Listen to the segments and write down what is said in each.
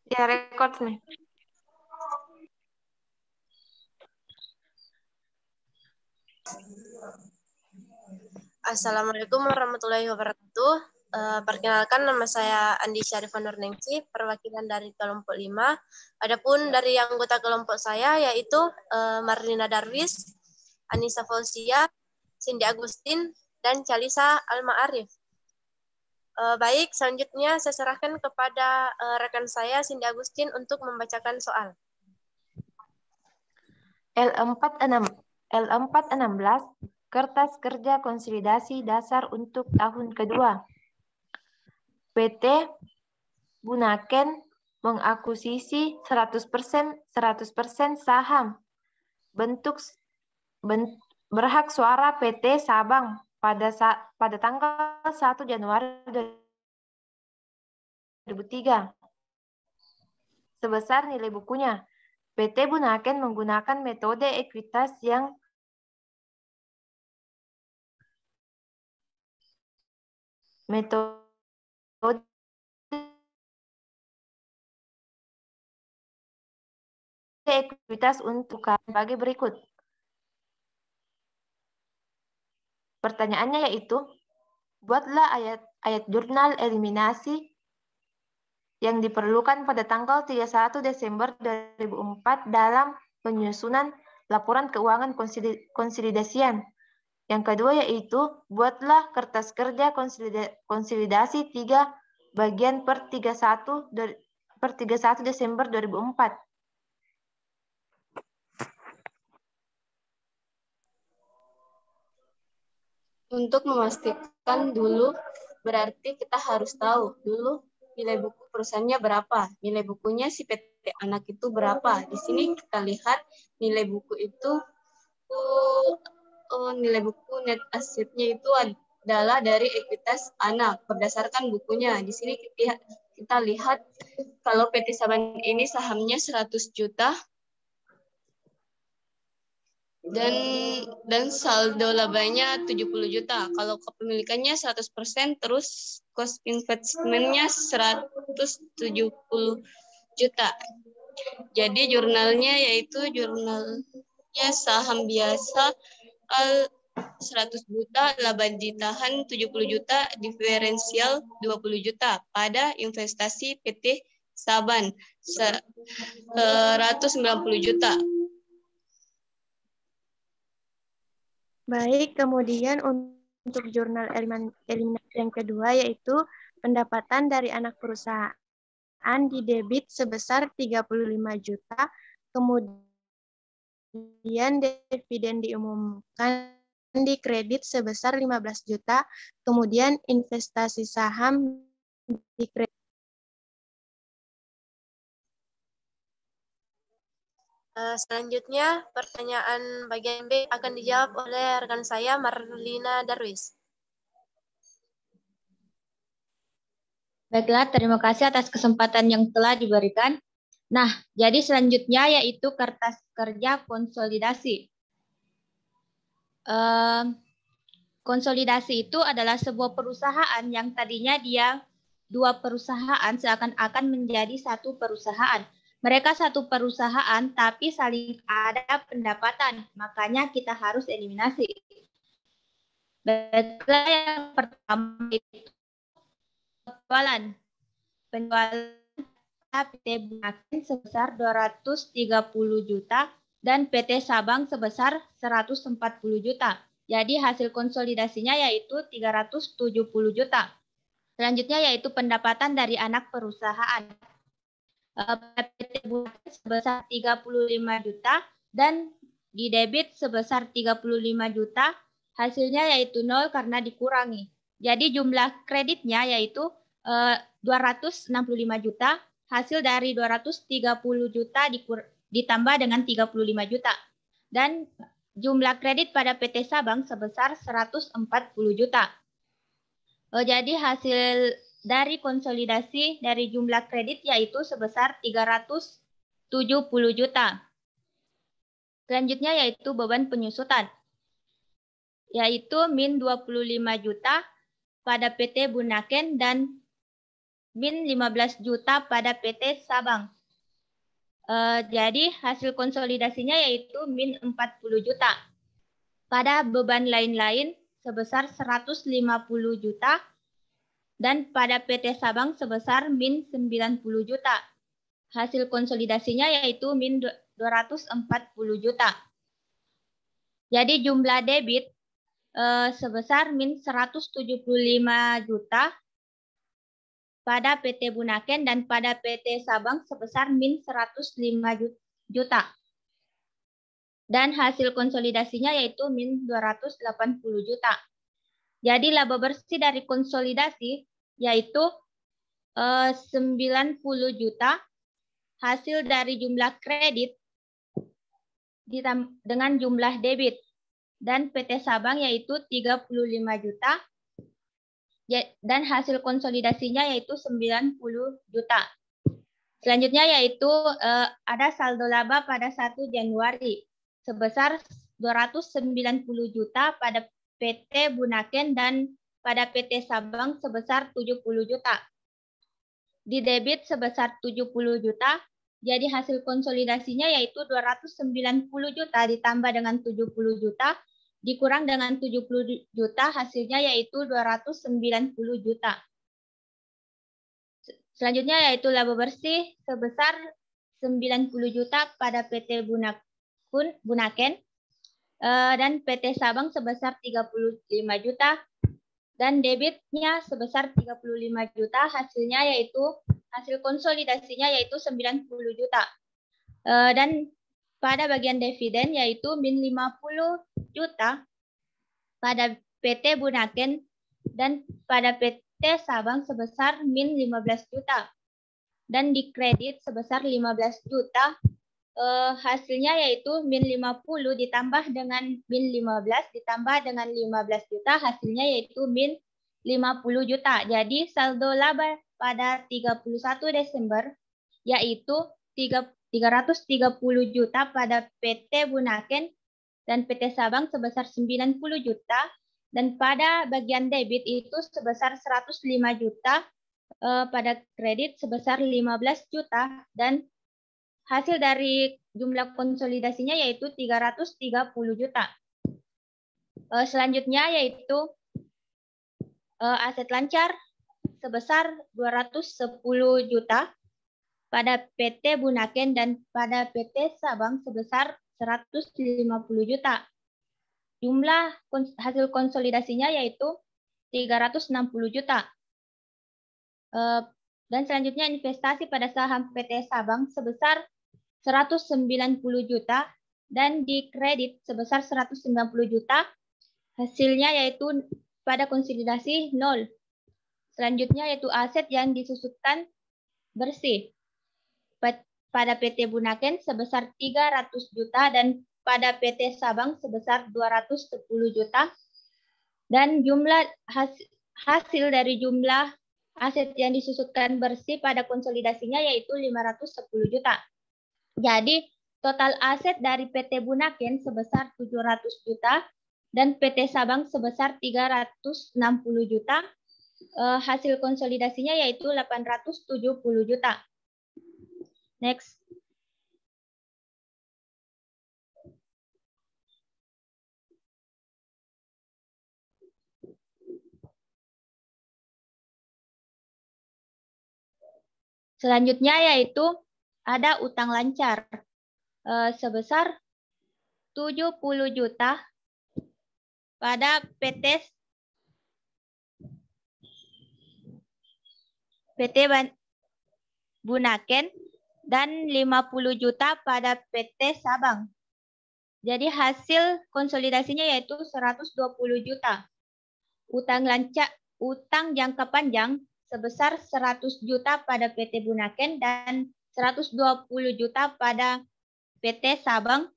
Ya, record nih. Assalamualaikum warahmatullahi wabarakatuh. Perkenalkan, nama saya Andi Syarifah Nurningsih, perwakilan dari kelompok 5. Adapun dari anggota kelompok saya yaitu Marlina Darwis, Anissa Fauzia, Cindy Agustin, dan Calisa Alma Arif. Baik, selanjutnya saya serahkan kepada rekan saya Cindy Agustin untuk membacakan soal. L416, kertas kerja konsolidasi dasar untuk tahun kedua. PT Bunaken mengakuisisi 100% saham berhak suara PT Sabang pada tanggal 1 Januari 2003. Sebesar nilai bukunya, PT Bunaken menggunakan metode ekuitas yang ekuitas untuk sebagai berikut. Pertanyaannya yaitu, buatlah ayat jurnal eliminasi yang diperlukan pada tanggal 31 Desember 2004 dalam penyusunan laporan keuangan konsolidasian. Yang kedua yaitu, buatlah kertas kerja konsolidasi 3 bagian per 31 Desember 2004. Untuk memastikan dulu, berarti kita harus tahu dulu nilai buku perusahaannya berapa. Nilai bukunya si PT Anak itu berapa. Di sini kita lihat nilai buku itu, nilai buku net assetnya itu adalah dari ekuitas anak berdasarkan bukunya. Di sini kita lihat kalau PT Saban ini sahamnya 100 juta, dan saldo labanya 70 juta. Kalau kepemilikannya 100%, terus cost investmentnya 170 juta. Jadi jurnalnya yaitu jurnalnya saham biasa 100 juta, laba ditahan 70 juta, diferensial 20 juta pada investasi PT Saban 190 juta. Baik, kemudian untuk jurnal eliminasi yang kedua yaitu pendapatan dari anak perusahaan didebit sebesar 35 juta, kemudian dividen diumumkan di kredit sebesar 15 juta, kemudian investasi saham di kredit. Selanjutnya, pertanyaan bagian B akan dijawab oleh rekan saya, Marlina Darwis. Baiklah, terima kasih atas kesempatan yang telah diberikan. Nah, jadi selanjutnya yaitu kertas kerja konsolidasi. Konsolidasi itu adalah sebuah perusahaan yang tadinya dia dua perusahaan seakan-akan menjadi satu perusahaan. Mereka satu perusahaan tapi saling ada pendapatan, makanya kita harus eliminasi. Baiklah, yang pertama itu penjualan PT Bunaken sebesar 230 juta dan PT Sabang sebesar 140 juta. Jadi hasil konsolidasinya yaitu 370 juta. Selanjutnya yaitu pendapatan dari anak perusahaan. PT Bunaken sebesar 35 juta dan di debit sebesar 35 juta. Hasilnya yaitu 0 karena dikurangi. Jadi jumlah kreditnya yaitu 265 juta. Hasil dari 230 juta ditambah dengan 35 juta. Dan jumlah kredit pada PT Sabang sebesar 140 juta. Jadi hasil dari konsolidasi dari jumlah kredit yaitu sebesar 370 juta. Selanjutnya yaitu beban penyusutan, yaitu min 25 juta pada PT Bunaken dan min 15 juta pada PT Sabang. Jadi hasil konsolidasinya yaitu min 40 juta. Pada beban lain-lain sebesar 150 juta dan pada PT Sabang sebesar min 90 juta. Hasil konsolidasinya yaitu min 240 juta. Jadi jumlah debit sebesar min 175 juta pada PT Bunaken dan pada PT Sabang sebesar min 105 juta. Dan hasil konsolidasinya yaitu min 280 juta. Jadi laba bersih dari konsolidasi yaitu 90 juta hasil dari jumlah kredit dengan jumlah debit. Dan PT Sabang yaitu 35 juta. Dan hasil konsolidasinya yaitu 90 juta. Selanjutnya yaitu ada saldo laba pada 1 Januari sebesar 290 juta pada PT Bunaken dan pada PT Sabang sebesar 70 juta. Di debit sebesar 70 juta, jadi hasil konsolidasinya yaitu 290 juta ditambah dengan 70 juta dikurang dengan 70 juta, hasilnya yaitu 290 juta. Selanjutnya yaitu laba bersih sebesar 90 juta pada PT Bunaken dan PT Sabang sebesar 35 juta dan debitnya sebesar 35 juta, hasilnya yaitu hasil konsolidasinya yaitu 90 juta. Dan pada bagian dividen yaitu min 50 juta pada PT Bunaken dan pada PT Sabang sebesar min 15 juta. Dan di kredit sebesar 15 juta, hasilnya yaitu min 50 ditambah dengan min 15 ditambah dengan 15 juta, hasilnya yaitu min 50 juta. Jadi saldo laba pada 31 Desember yaitu 330 juta pada PT Bunaken dan PT Sabang sebesar 90 juta dan pada bagian debit itu sebesar 105 juta, pada kredit sebesar 15 juta dan hasil dari jumlah konsolidasinya yaitu 330 juta. Selanjutnya yaitu aset lancar sebesar 210 juta pada PT Bunaken dan pada PT Sabang sebesar 150 juta. Jumlah hasil konsolidasinya yaitu 360 juta. Dan selanjutnya investasi pada saham PT Sabang sebesar 190 juta dan di kredit sebesar 190 juta. Hasilnya yaitu pada konsolidasi 0. Selanjutnya yaitu aset yang disusutkan bersih. Pada PT Bunaken sebesar 300 juta dan pada PT Sabang sebesar 210 juta. Dan jumlah hasil dari jumlah aset yang disusutkan bersih pada konsolidasinya yaitu 510 juta. Jadi total aset dari PT Bunaken sebesar 700 juta dan PT Sabang sebesar 360 juta. Hasil konsolidasinya yaitu 870 juta. Next. Selanjutnya yaitu ada utang lancar sebesar 70 juta pada PT Bunaken dan 50 juta pada PT Sabang. Jadi hasil konsolidasinya yaitu 120 juta. Utang jangka panjang sebesar 100 juta pada PT Bunaken dan 120 juta pada PT Sabang.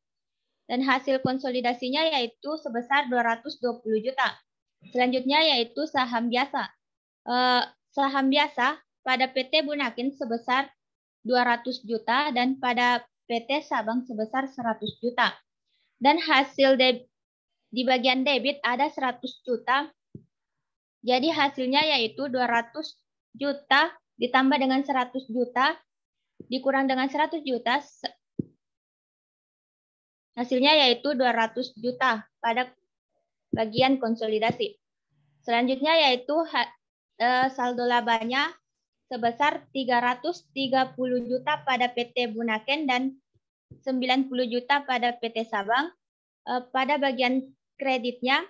Dan hasil konsolidasinya yaitu sebesar 220 juta. Selanjutnya yaitu saham biasa. Saham biasa pada PT Bunaken sebesar 200 juta dan pada PT Sabang sebesar 100 juta. Dan hasil di bagian debit ada 100 juta. Jadi hasilnya yaitu 200 juta ditambah dengan 100 juta, dikurang dengan 100 juta, hasilnya yaitu 200 juta pada bagian konsolidasi. Selanjutnya yaitu saldo labanya sebesar 330 juta pada PT Bunaken dan 90 juta pada PT Sabang. Pada bagian kreditnya,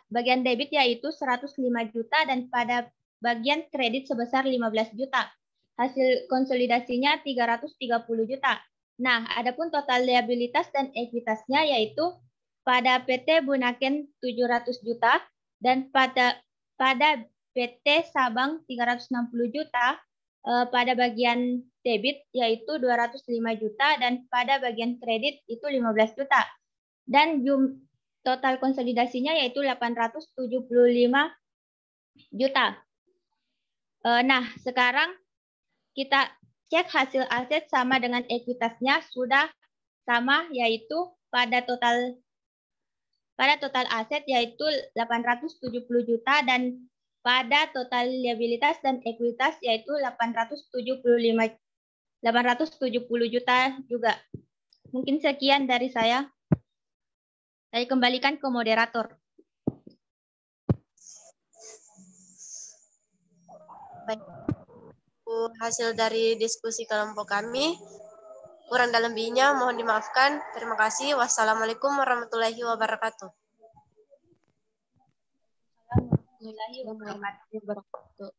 bagian debit yaitu 105 juta dan pada bagian kredit sebesar 15 juta. Hasil konsolidasinya 330 juta. Nah, adapun total liabilitas dan ekuitasnya yaitu pada PT Bunaken 700 juta dan pada PT Sabang 360 juta, pada bagian debit yaitu 205 juta dan pada bagian kredit itu 15 juta. Dan total konsolidasinya yaitu 875 juta. Nah, sekarang kita cek hasil aset sama dengan ekuitasnya sudah sama, yaitu pada total aset yaitu 870 juta dan pada total liabilitas dan ekuitas yaitu 870 juta juga. Mungkin sekian dari saya. Saya kembalikan ke moderator. Baik. Hasil dari diskusi kelompok kami. Kurang dan lebihnya mohon dimaafkan. Terima kasih. Wassalamualaikum warahmatullahi wabarakatuh. Warahmatullahi wabarakatuh.